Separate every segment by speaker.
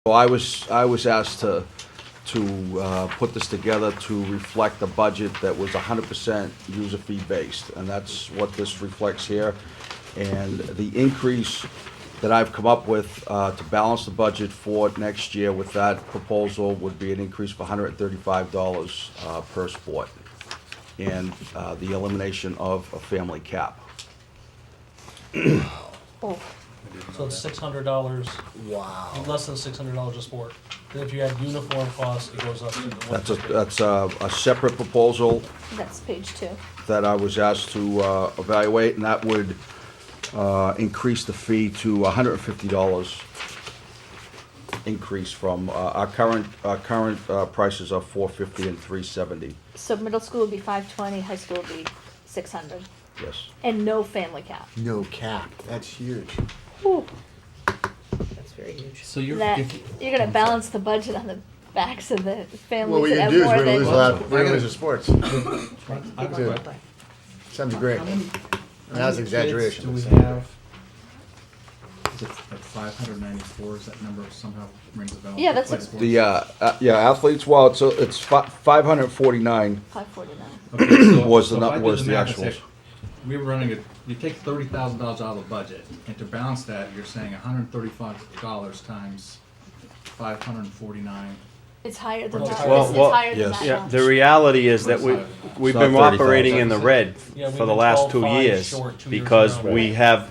Speaker 1: So I was asked to put this together to reflect a budget that was 100% user fee based, and that's what this reflects here. And the increase that I've come up with to balance the budget for next year with that proposal would be an increase of $135 per sport, and the elimination of a family cap.
Speaker 2: Oh,
Speaker 3: So it's $600,
Speaker 2: wow.
Speaker 3: less than $600 a sport. And if you add uniform costs, it goes up to $150.
Speaker 1: That's a separate proposal
Speaker 2: That's page 2.
Speaker 1: that I was asked to evaluate, and that would increase the fee to $150 increase from our current prices of $450 and $370.
Speaker 2: So middle school would be 520, high school would be 600,
Speaker 1: Yes.
Speaker 2: and no family cap.
Speaker 4: No cap. That's huge.
Speaker 2: Ooh,
Speaker 5: That's very huge.
Speaker 6: So you're,
Speaker 2: that,
Speaker 6: if,
Speaker 2: you're gonna balance the budget on the backs of the
Speaker 4: What
Speaker 2: families
Speaker 4: we
Speaker 2: that
Speaker 4: can
Speaker 2: have
Speaker 4: do is
Speaker 2: more
Speaker 4: we're gonna
Speaker 2: than.
Speaker 4: lose a lot. We're gonna lose the sports.
Speaker 6: I
Speaker 4: Good. Sounds great.
Speaker 6: How many
Speaker 4: That's
Speaker 6: kids
Speaker 4: exaggeration.
Speaker 6: do we have? Is it like 594? Is that number somehow rings a bell?
Speaker 2: Yeah, that's
Speaker 6: Play
Speaker 2: a-
Speaker 6: sports?
Speaker 1: The athletes. Well, it's 549
Speaker 2: 549.
Speaker 6: Okay, so-
Speaker 1: was
Speaker 6: so
Speaker 1: the
Speaker 6: if I
Speaker 1: nu-
Speaker 6: do
Speaker 1: was the
Speaker 6: math and
Speaker 1: actuals.
Speaker 6: say, we were running it. You take $30,000 out of the budget, and to balance that, you're saying $135 times 549.
Speaker 2: It's higher than
Speaker 3: Well,
Speaker 2: that.
Speaker 3: well,
Speaker 2: It's
Speaker 7: well,
Speaker 2: higher than
Speaker 1: yes.
Speaker 2: that
Speaker 7: Yeah,
Speaker 2: now.
Speaker 7: the reality is that we've
Speaker 1: It's not
Speaker 7: been
Speaker 1: 30,000.
Speaker 7: operating in the red
Speaker 3: Yeah, we've
Speaker 7: for the
Speaker 3: been
Speaker 7: last 2
Speaker 3: 12.5
Speaker 7: years
Speaker 3: short 2 years
Speaker 7: because
Speaker 3: in a row.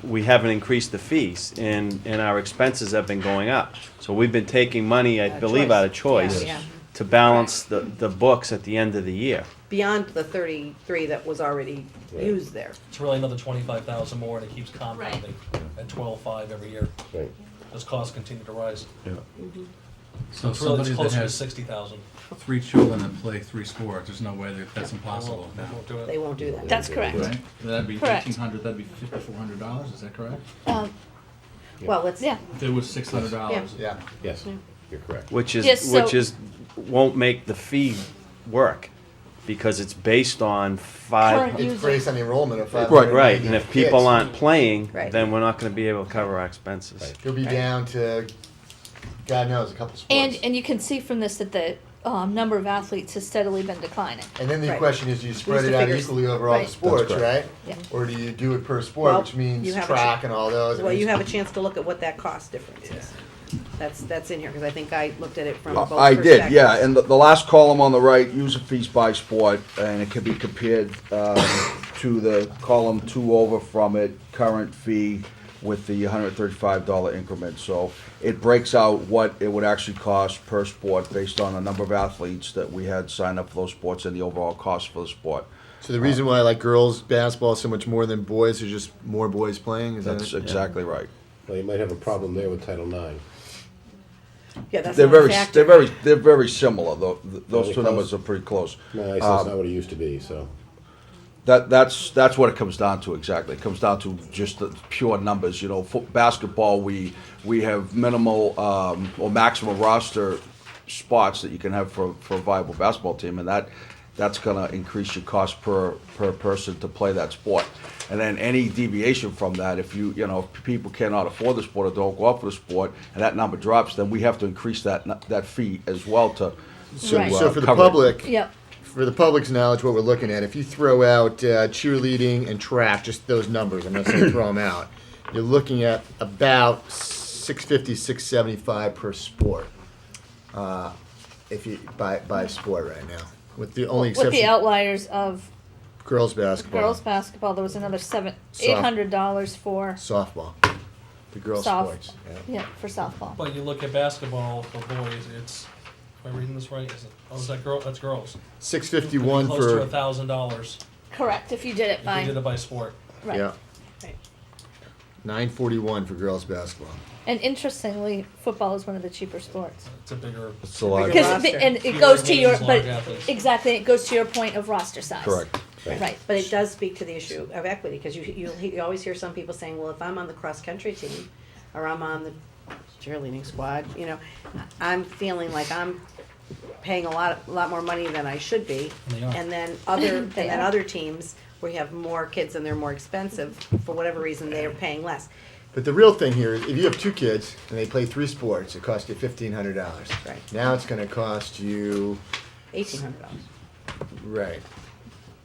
Speaker 7: we haven't increased the fees and our expenses have been going up. So we've been taking money, I believe, out of choice
Speaker 5: Yeah.
Speaker 7: to balance the books at the end of the year.
Speaker 5: Beyond the 33 that was already used there.
Speaker 3: It's really another 25,000 more, and it keeps compounding at 12.5 every year.
Speaker 8: Right.
Speaker 3: As costs continue to rise.
Speaker 6: So
Speaker 3: It's really,
Speaker 6: somebody
Speaker 3: it's
Speaker 6: that
Speaker 3: closer to
Speaker 6: has
Speaker 3: 60,000.
Speaker 6: 3 children that play 3 sports, there's no way that's impossible
Speaker 3: They
Speaker 6: now.
Speaker 3: won't do
Speaker 5: They
Speaker 3: it.
Speaker 5: won't do that.
Speaker 2: That's correct.
Speaker 6: Right? That'd be
Speaker 2: Correct.
Speaker 6: $1,800. That'd be $5,400. Is that correct?
Speaker 5: Well, let's,
Speaker 2: Yeah,
Speaker 6: If it was $600.
Speaker 4: Yeah.
Speaker 8: Yes, you're correct.
Speaker 7: Which
Speaker 2: Yes, so-
Speaker 7: won't make the fee work because it's based on
Speaker 2: Current
Speaker 4: It's based on the enrollment of 500.
Speaker 7: Right, and if people aren't playing,
Speaker 5: Right.
Speaker 7: then we're not gonna be able to cover our expenses.
Speaker 8: Right.
Speaker 4: You'll be down to, God knows, a couple sports.
Speaker 2: and you can see from this that the number of athletes has steadily been declining.
Speaker 4: And then the
Speaker 5: Right.
Speaker 4: question is, do you spread
Speaker 5: Who's
Speaker 4: it
Speaker 5: the
Speaker 4: out
Speaker 5: figures?
Speaker 4: equally over all the
Speaker 2: Right.
Speaker 4: sports,
Speaker 1: That's
Speaker 4: right?
Speaker 2: Yeah.
Speaker 4: Or do you do it per sport,
Speaker 5: Well,
Speaker 4: which means
Speaker 5: you have a
Speaker 4: track and all those?
Speaker 5: well, you have a chance to look at what that cost difference is. That's in here, because I think I looked at it from both
Speaker 1: I did, yeah,
Speaker 5: perspectives.
Speaker 1: and the last column on the right, user fees by sport, and it can be compared to the column 2 over from it, current fee with the $135 increment. So it breaks out what it would actually cost per sport based on the number of athletes that we had signed up for those sports and the overall cost for the sport.
Speaker 4: So the reason why I like girls basketball so much more than boys is just more boys playing, is that
Speaker 1: That's
Speaker 4: it?
Speaker 1: exactly right.
Speaker 8: Well, you might have a problem there with Title IX.
Speaker 5: Yeah, that's
Speaker 1: They're
Speaker 5: not a
Speaker 1: very,
Speaker 5: factor.
Speaker 1: they're very similar, though. Those
Speaker 8: Very
Speaker 1: two numbers
Speaker 8: close.
Speaker 1: are pretty close.
Speaker 8: No, I said it's not what it used to be, so.
Speaker 1: That's what it comes down to exactly. It comes down to just the pure numbers. You know, basketball, we have minimal or maximum roster spots that you can have for a viable basketball team, and that's going to increase your cost per person to play that sport. And then any deviation from that, if if people cannot afford the sport or don't go out for the sport, and that number drops, then we have to increase that fee as well to
Speaker 2: Right.
Speaker 4: So for the
Speaker 1: cover it.
Speaker 4: public,
Speaker 2: Yep.
Speaker 4: for the public's knowledge, what we're looking at, if you throw out cheerleading and track, just those numbers, I'm not saying throw them out, you're looking at about $650, $675 per sport. If you by sport right now, with the only
Speaker 2: With the
Speaker 4: exception
Speaker 2: outliers of
Speaker 4: girls basketball,
Speaker 2: girls basketball, there was another $800 for
Speaker 4: softball, the girls
Speaker 2: Soft.
Speaker 4: sports. Yeah.
Speaker 2: for softball.
Speaker 3: But you look at basketball for boys, it's, am I reading this right? Is it, oh, is that girl? That's girls.
Speaker 4: $651
Speaker 3: Close to
Speaker 4: for
Speaker 3: $1,000
Speaker 2: Correct, if you did it
Speaker 3: if
Speaker 2: by
Speaker 3: we did it by sport.
Speaker 2: right.
Speaker 4: yeah,
Speaker 5: Right.
Speaker 4: $941 for girls basketball.
Speaker 2: And interestingly, football is one of the cheaper sports.
Speaker 3: It's a bigger.
Speaker 1: It's a lot.
Speaker 5: Bigger
Speaker 2: Because
Speaker 5: roster.
Speaker 2: and it
Speaker 3: Fewer
Speaker 2: goes to your
Speaker 3: games,
Speaker 2: but
Speaker 3: large athletes.
Speaker 2: exactly it goes to your point of roster size.
Speaker 1: Correct.
Speaker 2: Right.
Speaker 5: But it does speak to the issue of equity, because you always hear some people saying, well, if I'm on the cross-country team, or I'm on the cheerleading squad, I'm feeling like I'm paying a lot more money than I should be.
Speaker 3: They are.
Speaker 5: And then
Speaker 2: They are.
Speaker 5: other teams, where you have more kids and they're more expensive, for whatever reason, they are paying less.
Speaker 4: But the real thing here is, if you have 2 kids and they play 3 sports, it costs you $1,500.
Speaker 5: Right.
Speaker 4: Now it's going to cost you,
Speaker 5: $1,800.
Speaker 4: right,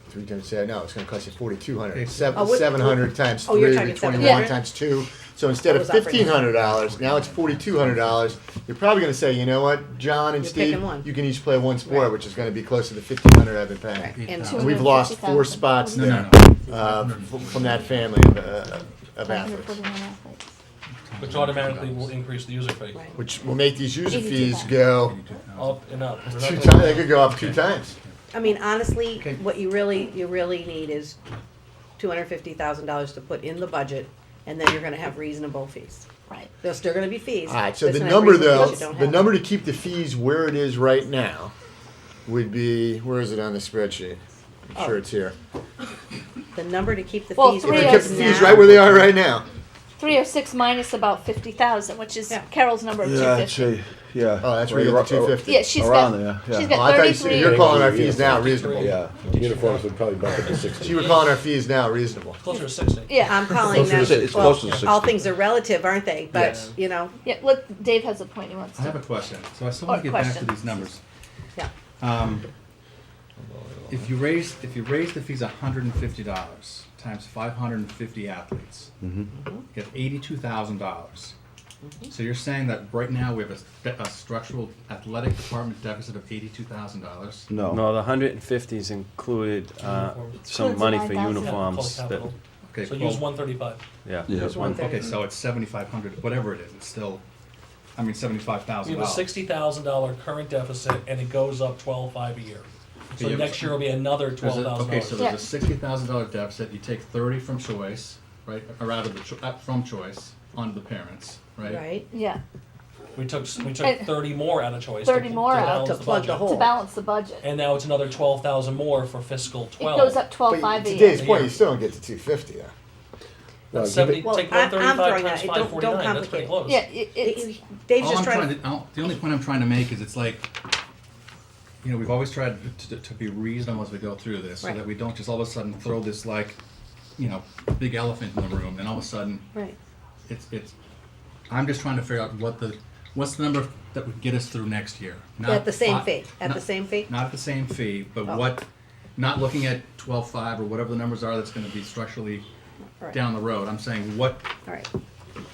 Speaker 4: 3 times 7. No, it's going to cost you $4,200.
Speaker 6: Okay.
Speaker 5: Oh, what-
Speaker 4: 700 times
Speaker 5: oh,
Speaker 4: 3
Speaker 5: you're
Speaker 4: would
Speaker 5: talking
Speaker 4: be
Speaker 5: 700?
Speaker 4: 21
Speaker 2: Yeah.
Speaker 4: times 2. So instead
Speaker 5: That
Speaker 4: of
Speaker 5: was up for
Speaker 4: $1,500, now it's $4,200. You're probably going to say, you know what, John and
Speaker 5: You're
Speaker 4: Steve,
Speaker 5: picking one.
Speaker 4: you can each play one sport,
Speaker 5: Right.
Speaker 4: which is going to be closer to $1,500 I've been paying.
Speaker 5: Right. And
Speaker 4: And we've lost 4 spots
Speaker 6: No,
Speaker 4: there
Speaker 6: no, no.
Speaker 4: from that family of athletes,
Speaker 2: 549 athletes.
Speaker 3: Which automatically will increase the user fee.
Speaker 5: Right.
Speaker 4: which will make these user
Speaker 2: 82
Speaker 4: fees
Speaker 2: times.
Speaker 4: go
Speaker 3: Up and up. We're not
Speaker 4: 2
Speaker 3: gonna-
Speaker 4: times. They could go up 2 times.
Speaker 5: I mean, honestly,
Speaker 6: Okay.
Speaker 5: what you really need is $250,000 to put in the budget, and then you're gonna have reasonable fees.
Speaker 2: Right.
Speaker 5: There's still gonna be fees.
Speaker 4: All right, so
Speaker 5: but it's
Speaker 4: the
Speaker 5: gonna have
Speaker 4: number
Speaker 5: reasonable
Speaker 4: though,
Speaker 5: fees you don't
Speaker 4: the
Speaker 5: have.
Speaker 4: number to keep the fees where it is right now would be, where is it on the spreadsheet? I'm sure it's here.
Speaker 5: The number to keep the
Speaker 2: Well,
Speaker 5: fees
Speaker 4: If
Speaker 5: where
Speaker 4: we
Speaker 5: it
Speaker 4: kept
Speaker 5: is
Speaker 4: the fees
Speaker 5: now.
Speaker 4: right where they are right now.
Speaker 2: 306 minus about 50,000, which is
Speaker 5: Yeah.
Speaker 2: Carol's number of
Speaker 1: Yeah,
Speaker 2: 250.
Speaker 1: yeah.
Speaker 4: Oh, that's where you got the 250.
Speaker 2: Yeah, she's
Speaker 1: Around
Speaker 2: got.
Speaker 1: there, yeah.
Speaker 2: She's
Speaker 4: Oh,
Speaker 2: got
Speaker 4: I thought you said
Speaker 2: 33.
Speaker 4: you're calling our fees now reasonable.
Speaker 1: Yeah.
Speaker 8: Uniforms would probably bump it to
Speaker 4: So
Speaker 8: 60.
Speaker 4: you were calling our fees now reasonable.
Speaker 3: Closer to 60.
Speaker 2: Yeah.
Speaker 5: I'm calling
Speaker 1: Closer to
Speaker 5: them,
Speaker 1: si- it's
Speaker 5: well,
Speaker 1: closer to 60.
Speaker 5: all things are relative, aren't they? But,
Speaker 3: Yes.
Speaker 5: you know,
Speaker 2: Yeah. Look, Dave has a point he wants
Speaker 6: I have
Speaker 2: to.
Speaker 6: a question. So I still want
Speaker 2: Oh,
Speaker 6: to get back to
Speaker 2: question.
Speaker 6: these numbers.
Speaker 5: yeah.
Speaker 6: If you raise the fees $150 times 550 athletes, you get $82,000. So you're saying that right now we have a structural athletic department deficit of $82,000?
Speaker 1: No.
Speaker 7: No, the 150s included some
Speaker 2: Includes
Speaker 7: money
Speaker 2: the
Speaker 7: for
Speaker 2: 9,000.
Speaker 3: Total
Speaker 7: uniforms. That,
Speaker 3: capital.
Speaker 6: Okay,
Speaker 3: So
Speaker 6: well,
Speaker 3: use 135.
Speaker 7: yeah,
Speaker 1: Yeah.
Speaker 7: there's one.
Speaker 6: okay, so it's 7,500, whatever it is. It's still, I mean,
Speaker 3: We have a
Speaker 6: $75,000.
Speaker 3: $60,000 current deficit, and it goes up 12.5 a year. So
Speaker 6: Yeah, but-
Speaker 3: next year will be another $12,000.
Speaker 6: Okay, so
Speaker 2: Yeah.
Speaker 6: there's a $60,000 deficit. You take 30 from choice, right, or out of the from choice onto the parents, right?
Speaker 5: Right?
Speaker 2: Yeah.
Speaker 3: We took
Speaker 2: And-
Speaker 3: 30 more out of choice.
Speaker 2: 30
Speaker 3: to,
Speaker 2: more
Speaker 3: to
Speaker 2: out
Speaker 3: balance
Speaker 5: to
Speaker 3: the
Speaker 5: plug the
Speaker 3: budget.
Speaker 5: hole.
Speaker 2: To balance the budget.
Speaker 3: And now it's another 12,000 more for fiscal 12.
Speaker 2: It goes up
Speaker 4: But
Speaker 2: 12.5
Speaker 4: to
Speaker 2: a
Speaker 4: Dave's
Speaker 2: year.
Speaker 4: point, you still don't get to 250 though.
Speaker 8: Well,
Speaker 3: That's
Speaker 8: give
Speaker 3: 70,
Speaker 8: it-
Speaker 5: Well,
Speaker 3: take
Speaker 5: I'm
Speaker 3: 135
Speaker 5: throwing
Speaker 3: times
Speaker 5: that. Don't
Speaker 3: 549. That's pretty
Speaker 5: complicate
Speaker 3: close.
Speaker 2: Yeah, it's.
Speaker 5: Dave's
Speaker 6: All
Speaker 5: just
Speaker 6: I'm
Speaker 5: trying to,
Speaker 6: the only point I'm trying to make is it's like, you know, we've always tried to be reasonable as we go through this, so
Speaker 5: Right.
Speaker 6: that we don't just all of a sudden throw this like, you know, big elephant in the room, and all of a sudden,
Speaker 5: right.
Speaker 6: it's, I'm just trying to figure out what's the number that would get us through next year. Not
Speaker 5: At the same
Speaker 6: fi-
Speaker 5: fee, at the
Speaker 6: not-
Speaker 5: same fee?
Speaker 6: Not at the same fee, but
Speaker 5: Oh.
Speaker 6: what, not looking at 12.5 or whatever the numbers are that's gonna be structurally
Speaker 5: Right.
Speaker 6: down the road. I'm saying what,
Speaker 5: All right.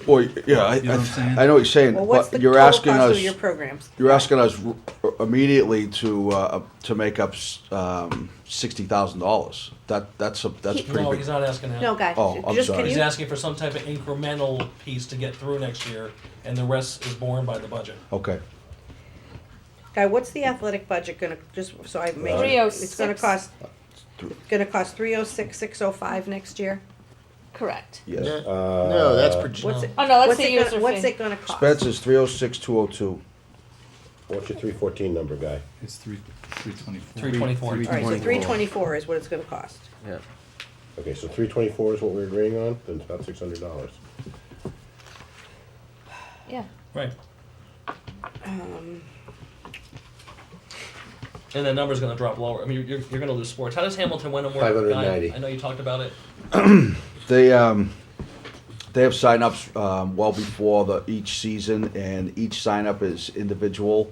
Speaker 1: Well, yeah,
Speaker 6: You know what I'm saying?
Speaker 1: I know what you're saying,
Speaker 5: Well, what's the
Speaker 1: but you're
Speaker 5: total
Speaker 1: asking
Speaker 5: cost
Speaker 1: us,
Speaker 5: of your programs?
Speaker 1: you're asking us immediately to make up $60,000. That's pretty
Speaker 3: No,
Speaker 1: big.
Speaker 3: he's not asking that.
Speaker 5: No, guys,
Speaker 1: Oh, I'm
Speaker 5: just
Speaker 1: sorry.
Speaker 5: can
Speaker 3: He's
Speaker 5: you,
Speaker 3: asking for some type of incremental piece to get through next year, and the rest is borne by the budget.
Speaker 1: Okay.
Speaker 5: Guy, what's the athletic budget gonna, just so I make, it's gonna
Speaker 2: 306.
Speaker 5: cost, gonna cost 306,605 next year?
Speaker 2: Correct.
Speaker 1: Yes.
Speaker 4: No, that's
Speaker 5: What's it?
Speaker 2: Oh, no, that's
Speaker 5: what's
Speaker 2: the
Speaker 5: it gonna-
Speaker 2: user
Speaker 5: What's
Speaker 2: fee.
Speaker 5: it gonna cost?
Speaker 1: Expenses 306,202.
Speaker 8: What's your 314 number, guy?
Speaker 6: it's 324.
Speaker 3: 324.
Speaker 5: All right, so 324 is what it's gonna cost.
Speaker 7: Yeah.
Speaker 8: Okay, so 324 is what we're agreeing on, then it's about $600.
Speaker 2: Yeah.
Speaker 3: Right. And the number's gonna drop lower. I mean, you're gonna lose sports. How does Hamilton win and work?
Speaker 8: 590.
Speaker 3: I know you talked about it.
Speaker 1: They have signups well before each season, and each signup is individual,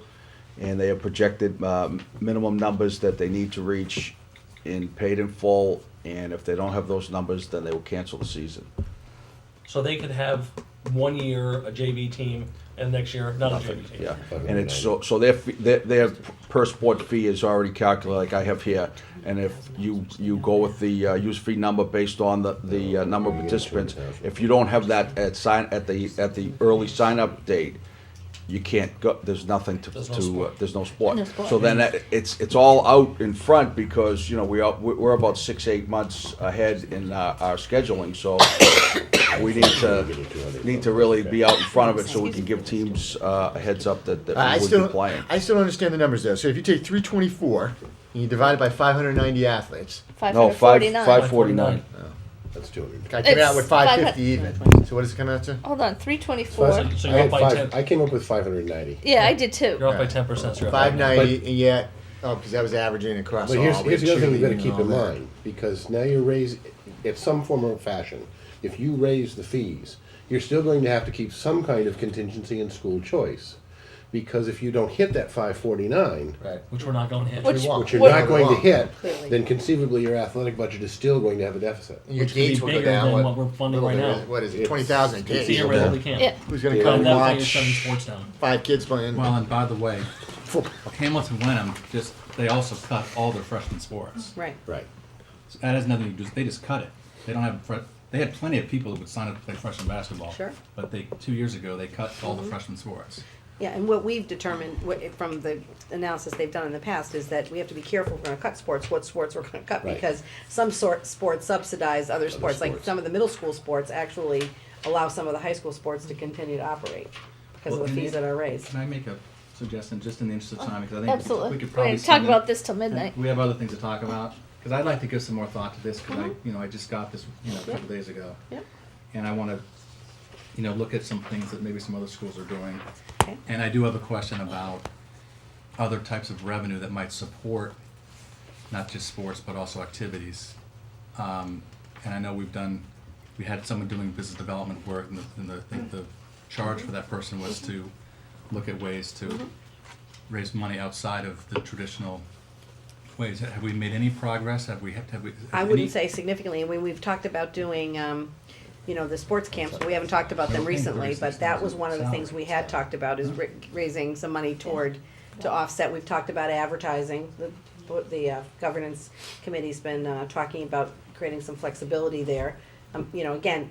Speaker 1: and they have projected minimum numbers that they need to reach in paid in full, and if they don't have those numbers, then they will cancel the season.
Speaker 3: So they could have 1 year a JV team, and next year not a JV team.
Speaker 1: Yeah, and it's so their per sport fee is already calculated like I have here, and if you go with the use fee number based on the number of participants, if you don't have that at the early sign up date, you can't go. There's nothing
Speaker 3: There's no sport.
Speaker 1: there's no sport.
Speaker 2: No sport.
Speaker 1: So then it's all out in front because you know we're about 6-8 months ahead in our scheduling, so we need to really be out in front of it so we can give teams a heads up that
Speaker 4: I
Speaker 1: we would
Speaker 4: still,
Speaker 1: be playing.
Speaker 4: I still don't understand the numbers though. So if you take 324 and you divide it by 590 athletes,
Speaker 1: No,
Speaker 2: 549.
Speaker 1: 549.
Speaker 8: That's 200.
Speaker 4: I came out with
Speaker 2: It's
Speaker 4: 550 even. So what does it come out to?
Speaker 2: Hold on, 324.
Speaker 3: So
Speaker 8: I,
Speaker 3: you're
Speaker 8: had
Speaker 3: up by 10.
Speaker 8: I came up with 590.
Speaker 2: Yeah, I did too.
Speaker 3: You're up by 10%. So you're up by
Speaker 4: 590, and yet, oh, because that was averaging across
Speaker 8: But
Speaker 4: all.
Speaker 8: here's
Speaker 4: We had
Speaker 8: the other thing we've got to
Speaker 4: cheerleading
Speaker 8: keep
Speaker 4: and
Speaker 8: in
Speaker 4: all that.
Speaker 8: mind, because now you raise, in some form or fashion, if you raise the fees, you're still going to have to keep some kind of contingency in school choice. Because if you don't hit that 549,
Speaker 4: Right.
Speaker 3: Which we're not going to hit.
Speaker 2: Which-
Speaker 8: which you're
Speaker 2: What-
Speaker 8: not going to hit,
Speaker 5: Clearly.
Speaker 8: then conceivably your athletic budget is still going to have a deficit.
Speaker 4: And your
Speaker 3: Which could be
Speaker 4: gates will go
Speaker 3: bigger
Speaker 4: down.
Speaker 3: than what we're funding
Speaker 4: little
Speaker 3: right
Speaker 4: bit.
Speaker 3: now.
Speaker 4: What is it?
Speaker 8: It's
Speaker 4: 20,000 a gate.
Speaker 3: Theoretically can.
Speaker 2: Yeah.
Speaker 4: Who's going to
Speaker 8: Yeah.
Speaker 4: come
Speaker 3: And
Speaker 4: and
Speaker 3: that thing is shutting
Speaker 4: watch
Speaker 3: sports down.
Speaker 4: 5 kids playing?
Speaker 6: Well, and by the way, Hamilton Wenham they also cut all their freshman sports.
Speaker 5: Right.
Speaker 8: Right.
Speaker 6: So that has nothing to do, they just cut it. They don't have, they had plenty of people that would sign up to play freshman basketball.
Speaker 5: Sure.
Speaker 6: But 2 years ago, they cut all the freshman sports.
Speaker 5: Yeah, and what we've determined, from the analysis they've done in the past, is that we have to be careful if we're gonna cut sports, what sports we're gonna cut,
Speaker 8: Right.
Speaker 5: because some sports subsidize other sports, like
Speaker 8: sports.
Speaker 5: some of the middle school sports actually allow some of the high school sports to continue to operate, because of
Speaker 6: Well,
Speaker 5: the
Speaker 6: and
Speaker 5: fees that are raised.
Speaker 6: Can I make a suggestion, just in the interest of time, because I think we
Speaker 2: Absolutely.
Speaker 6: could
Speaker 2: We're
Speaker 6: probably.
Speaker 2: gonna talk
Speaker 6: send in-
Speaker 2: about this till midnight.
Speaker 6: We have other things to talk about, because I'd like to give some more thought to this, because I just got this, a couple days ago.
Speaker 5: Yeah.
Speaker 6: And I wanna, look at some things that maybe some other schools are doing.
Speaker 5: Okay.
Speaker 6: And I do have a question about other types of revenue that might support not just sports, but also activities. And I know we had someone doing business development work, and I think the charge for that person was to look at ways to raise money outside of the traditional ways. Have we made any progress? Have we?
Speaker 5: I wouldn't say significantly, I mean, we've talked about doing, the sports camps, we haven't talked about them
Speaker 6: We're paying
Speaker 5: recently, but that was one of the things
Speaker 6: salary.
Speaker 5: we had talked about, is raising some money to offset. We've talked about advertising, the governance committee's been talking about creating some flexibility there. Again,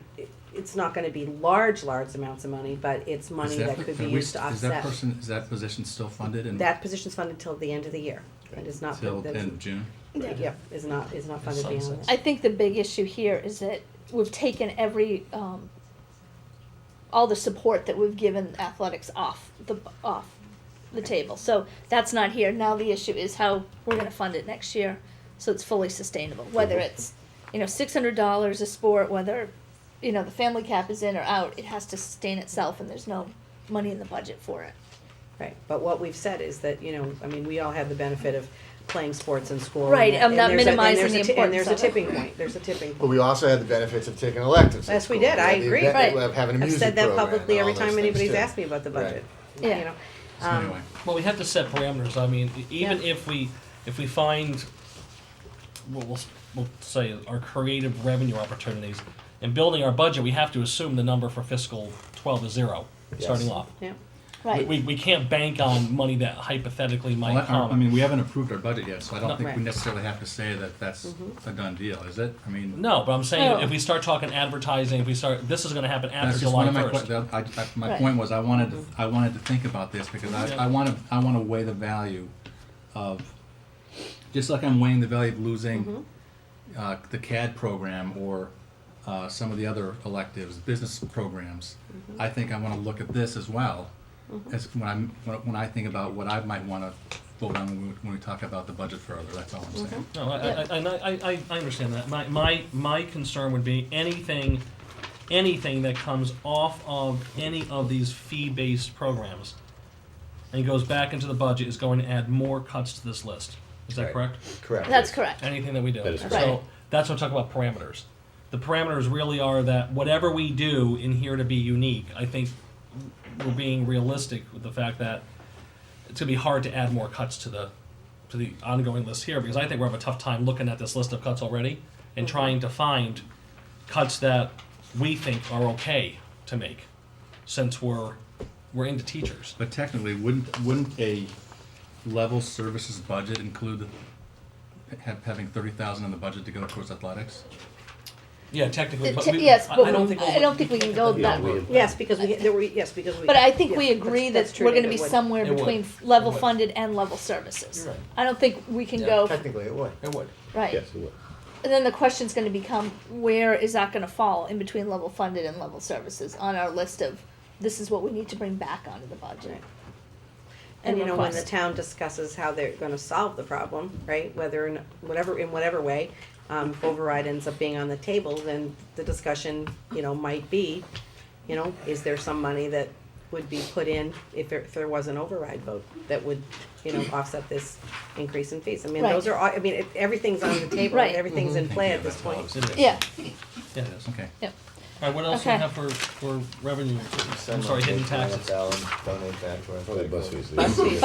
Speaker 5: it's not gonna be large amounts of money, but it's money that could be used to
Speaker 6: Is that
Speaker 5: offset.
Speaker 6: is that position still funded and
Speaker 5: That position's funded till the end of the year. It is not,
Speaker 6: till
Speaker 5: that's-
Speaker 6: end of June?
Speaker 5: Yep, is not funded beyond
Speaker 3: Sunsets.
Speaker 5: that.
Speaker 2: I think the big issue here is that we've taken all the support that we've given athletics off the table. So that's not here. Now the issue is how we're gonna fund it next year, so it's fully sustainable. Whether it's, $600 a sport, whether, the family cap is in or out, it has to sustain itself, and there's no money in the budget for it.
Speaker 5: Right, but what we've said is that, we all have the benefit of playing sports in school.
Speaker 2: Right,
Speaker 5: and
Speaker 2: I'm not
Speaker 5: there's a- and
Speaker 2: minimizing
Speaker 5: there's
Speaker 2: the
Speaker 5: a ti- And
Speaker 2: importance
Speaker 5: there's a
Speaker 2: of it.
Speaker 5: tipping point, there's a tipping
Speaker 4: But
Speaker 5: point.
Speaker 4: we also had the benefits of taking electives. at
Speaker 5: Yes, we
Speaker 4: school.
Speaker 5: did. I
Speaker 4: had the
Speaker 5: agree.
Speaker 4: event
Speaker 2: Right.
Speaker 4: of having a
Speaker 5: I've
Speaker 4: music
Speaker 5: said that
Speaker 4: program
Speaker 5: publicly
Speaker 4: and
Speaker 5: every
Speaker 4: all
Speaker 5: time
Speaker 4: those things,
Speaker 5: anybody's
Speaker 4: too.
Speaker 5: asked me about the budget.
Speaker 2: Yeah.
Speaker 5: You know.
Speaker 6: So anyway.
Speaker 3: Well, we have to set parameters. I mean, even
Speaker 5: Yeah.
Speaker 3: if we find, we'll say our creative revenue opportunities, in building our budget, we have to assume the number for fiscal 12 is 0, starting off.
Speaker 5: Yeah,
Speaker 2: Right.
Speaker 3: We can't bank on money that hypothetically might
Speaker 6: Well,
Speaker 3: come.
Speaker 6: I mean, we haven't approved our budget yet, so I don't
Speaker 3: No.
Speaker 6: think we
Speaker 5: Right.
Speaker 6: necessarily have to say that that's a done deal, is it? I mean.
Speaker 3: No, but I'm saying
Speaker 2: No.
Speaker 3: if we start talking advertising, if we start, this is going to happen after
Speaker 6: That's just
Speaker 3: July
Speaker 6: one of my
Speaker 3: 1st.
Speaker 6: my
Speaker 2: Right.
Speaker 6: point was I wanted to think about this because I want to weigh the value of, just like I'm weighing the value of losing the CAD program or some of the other electives, business programs. I think I want to look at this as well as when I think about what I might want to vote on when we talk about the budget further. That's all I'm saying.
Speaker 3: No, I understand that. My concern would be anything that comes off of any of these fee-based programs and goes back into the budget is going to add more cuts to this list. Is that
Speaker 4: Right.
Speaker 3: correct?
Speaker 4: Correct.
Speaker 2: That's correct.
Speaker 3: Anything that we do.
Speaker 8: That is
Speaker 3: So
Speaker 2: correct.
Speaker 3: that's what I'm talking about parameters. The parameters really are that whatever we do in here to be unique, I think we're being realistic with the fact that it's gonna be hard to add more cuts to the ongoing list here, because I think we're having a tough time looking at this list of cuts already and trying to find cuts that we think are okay to make, since we're into teachers.
Speaker 6: But technically, wouldn't a level services budget include having 30,000 in the budget to go towards athletics?
Speaker 3: Yeah, technically, but
Speaker 2: Yes, but
Speaker 3: I don't think
Speaker 2: I don't think we can go that route.
Speaker 5: yes, because because we.
Speaker 2: But I think we
Speaker 5: yes,
Speaker 2: agree
Speaker 5: that's
Speaker 2: that
Speaker 5: true,
Speaker 2: we're gonna
Speaker 5: it
Speaker 2: be
Speaker 5: would.
Speaker 2: somewhere
Speaker 3: It would.
Speaker 2: between level
Speaker 3: It would.
Speaker 2: funded and level services.
Speaker 3: You're right.
Speaker 2: I don't think we can
Speaker 3: Yeah.
Speaker 2: go,
Speaker 4: Technically, it would.
Speaker 3: It would.
Speaker 2: right.
Speaker 8: Yes, it would.
Speaker 2: And then the question's gonna become, where is that gonna fall in between level funded and level services on our list of, this is what we need to bring back onto the budget?
Speaker 5: Right. And when the
Speaker 2: request.
Speaker 5: town discusses how they're gonna solve the problem, right, whether, in whatever way, if override ends up being on the table, then the discussion, might be, is there some money that would be put in if there was an override vote that would, offset this increase in fees? I mean, those are, all- everything's on the table,
Speaker 2: Right.
Speaker 5: everything's in play at this point.
Speaker 3: It is.
Speaker 2: Yeah,
Speaker 3: Yeah, it is.
Speaker 6: Okay.
Speaker 2: yeah.
Speaker 3: All right, what else do you
Speaker 2: Okay.
Speaker 3: have for revenue? I'm sorry, hidden taxes.
Speaker 8: Probably bus fees.
Speaker 2: Bus fees.